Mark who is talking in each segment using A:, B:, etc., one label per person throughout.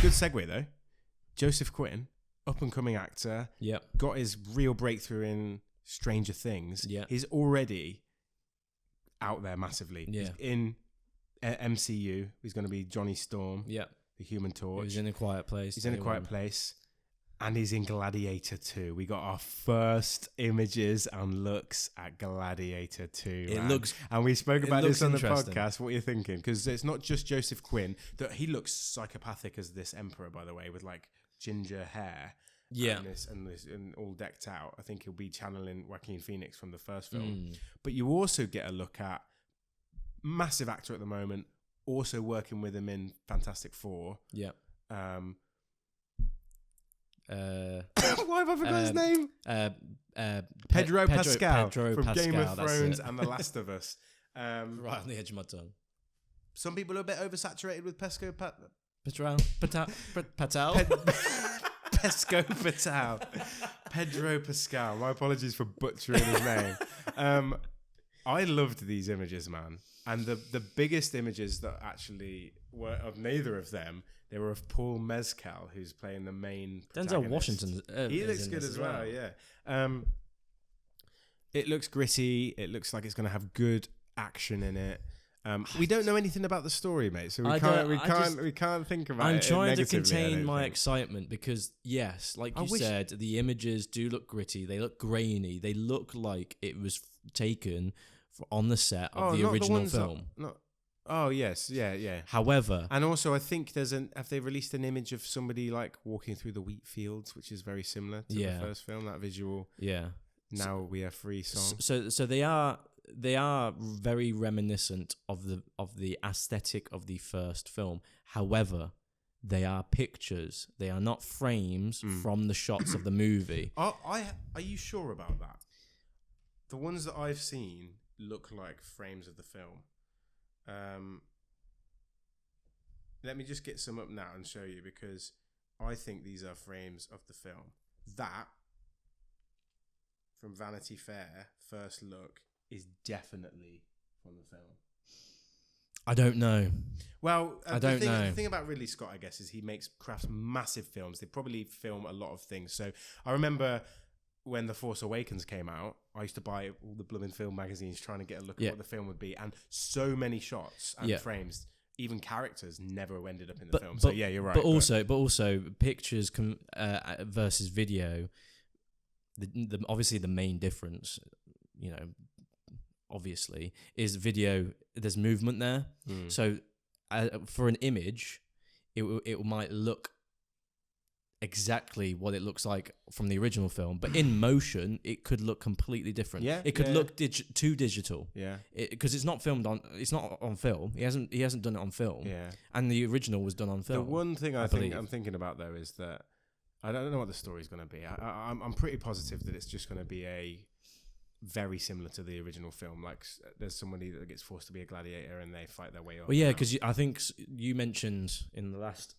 A: Good segue though. Joseph Quinn, up and coming actor.
B: Yep.
A: Got his real breakthrough in Stranger Things.
B: Yeah.
A: He's already out there massively.
B: Yeah.
A: He's in MCU. He's going to be Johnny Storm.
B: Yep.
A: The Human Torch.
B: He's in A Quiet Place.
A: He's in A Quiet Place. And he's in Gladiator 2. We got our first images and looks at Gladiator 2.
B: It
A: man.
B: looks...
A: And we spoke about this on the
B: interesting.
A: podcast. What are you thinking? Because it's not just Joseph Quinn. That he looks psychopathic as this emperor, by the way, with like ginger hair.
B: Yeah.
A: And all decked out. I think he'll be channeling Joaquin Phoenix from the first film. But you also get a look at massive actor at the moment, also working with him in Fantastic Four.
B: Yeah.
A: Why have I forgot his name? Pedro Pascal from Game of Thrones and The Last of Us.
B: Right on the edge of my tongue.
A: Some people are a bit oversaturated with Patel.
B: Patel.
A: Pesco Patel. Pedro Pascal. My apologies for butchering his name. I loved these images, man. And the biggest images that actually were of neither of them, they were of Paul Mescal, who's playing the main
B: Denzel
A: protagonist.
B: Washington.
A: He looks good as well, yeah. It looks gritty. It looks like it's going to have good action in it. We don't know anything about the story, mate, so we can't think about it.
B: I'm trying to
A: negatively,
B: contain my excitement because, yes, like you said, the images do look gritty. They look grainy. They look like it was taken on the set of the original film.
A: Oh yes, yeah.
B: However,
A: and also I think have they released an image of somebody like walking through the wheat fields, which is very similar to the first film. That visual.
B: Yeah.
A: Now we are free song.
B: So they are very reminiscent of the aesthetic of the first film. However, they are pictures. They are not frames from the shots of the movie.
A: Are you sure about that? The ones that I've seen look like frames of the film. Let me just get some up now and show you, because I think these are frames of the film. That, from Vanity Fair, first look, is definitely from the film.
B: I don't know.
A: Well,
B: I don't know.
A: The thing about Ridley Scott, I guess, is he crafts massive films. They probably film a lot of things. So I remember when The Force Awakens came out, I used to buy all the blooming film magazines trying to get a look at what the film would be. And so many shots and frames, even characters, never ended up in the film. So yeah, you're right.
B: But also pictures versus video, obviously the main difference, obviously, is video. There's movement there. So for an image, it might look exactly what it looks like from the original film, but in motion it could look completely different. It could look too digital. Because it's not on film. He hasn't done it on film. And the original was done on film.
A: The one thing I'm thinking about though is that I don't know what the story's going to be. I'm pretty positive that it's just going to be a very similar to the original film. Like there's somebody that gets forced to be a gladiator and they fight their way up.
B: Well, yeah, because I think you mentioned in the last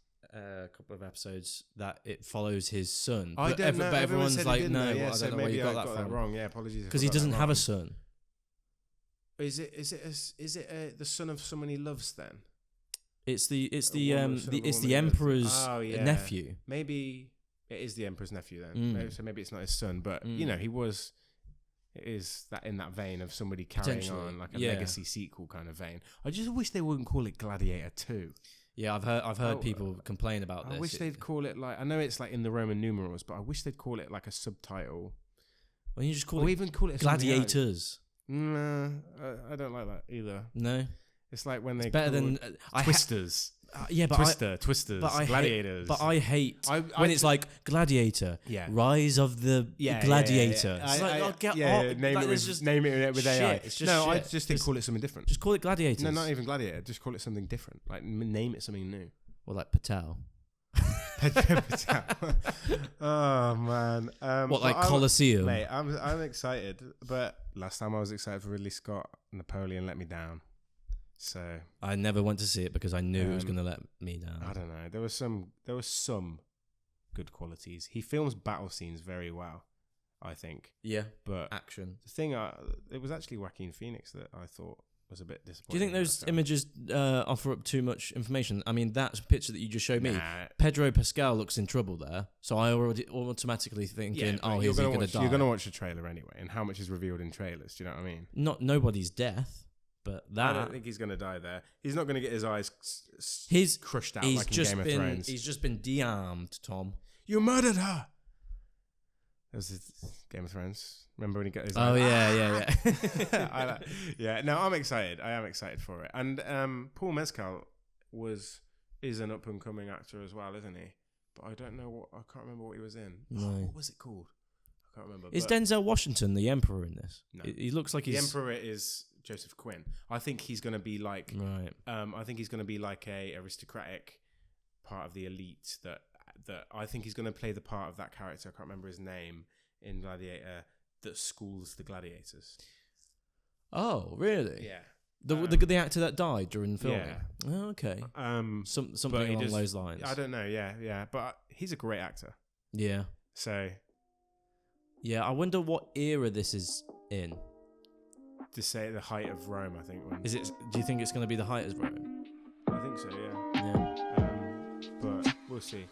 B: couple of episodes that it follows his son.
A: I don't know.
B: But everyone's like, no,
A: I
B: don't know
A: maybe
B: where you got that from.
A: Wrong. Yeah, apologies.
B: Because he doesn't have a son.
A: Is it the son of someone he loves then?
B: It's the emperor's nephew.
A: Maybe it is the emperor's nephew then. Maybe it's not his son, but he was. It is that in that vein of somebody carrying on, like a legacy sequel kind of vein. I just wish they wouldn't call it Gladiator 2.
B: Yeah, I've heard people complain about this.
A: I wish they'd call it like, I know it's like in the Roman numerals, but I wish they'd call it like a subtitle.
B: Well, you just call
A: or
B: it,
A: even call it
B: Gladiators.
A: Nah, I don't like that either.
B: No,
A: it's like when they
B: better than
A: Twisters. Twisters,
B: but
A: Gladiators.
B: I hate when it's like Gladiator, Rise of the Gladiator. It's like,
A: name it with AI.
B: It's just shit.
A: I just think call it something different.
B: Just call it Gladiators.
A: No, not even Gladiator. Just call it something different. Like name it something new.
B: Or like Patel.
A: Patel. Oh man.
B: Colosseum?
A: Mate, I'm excited, but last time I was excited for Ridley Scott, Napoleon let me down. So
B: I never went to see it because I knew it was going to let me down.
A: I don't know. There was some good qualities. He films battle scenes very well, I think.
B: Yeah,
A: but
B: action.
A: The thing, it was actually Joaquin Phoenix that I thought was a bit
B: Do
A: disappointing.
B: you think those images offer up too much information? I mean, that picture that you just showed me, Pedro Pascal looks in trouble there. So I already automatically thinking, he's going to die.
A: You're going to watch the trailer anyway, and how much is revealed in trailers? Do you know what I mean?
B: Not nobody's death, but that.
A: I don't think he's going to die there. He's not going to get his eyes crushed out like in Game of Thrones.
B: He's just been de-armed, Tom.
A: You murdered her. That was Game of Thrones. Remember when he got his?
B: Oh yeah.
A: Yeah. No, I'm excited. I am excited for it. And Paul Mescal is an up and coming actor as well, isn't he? But I don't know I can't remember what he was in.
B: No.
A: What was it called? I can't remember.
B: Is Denzel Washington the Emperor in this?
A: No.
B: He looks like
A: the Emperor is Joseph Quinn. I think he's going to be like.
B: Right.
A: I think he's going to be like a aristocratic part of the elite that I think he's going to play the part of that character. I can't remember his name in Gladiator. That schools the gladiators.
B: Oh, really?
A: Yeah.
B: The actor that died during filming.
A: Yeah.
B: Oh, okay. Something along those lines.
A: I don't know. Yeah. But he's a great actor.
B: Yeah.
A: So.
B: Yeah, I wonder what era this is in.
A: To say the height of Rome, I think.
B: Is it? Do you think it's going to be the height of Rome?
A: I think so. Yeah.
B: Yeah.
A: But we'll see.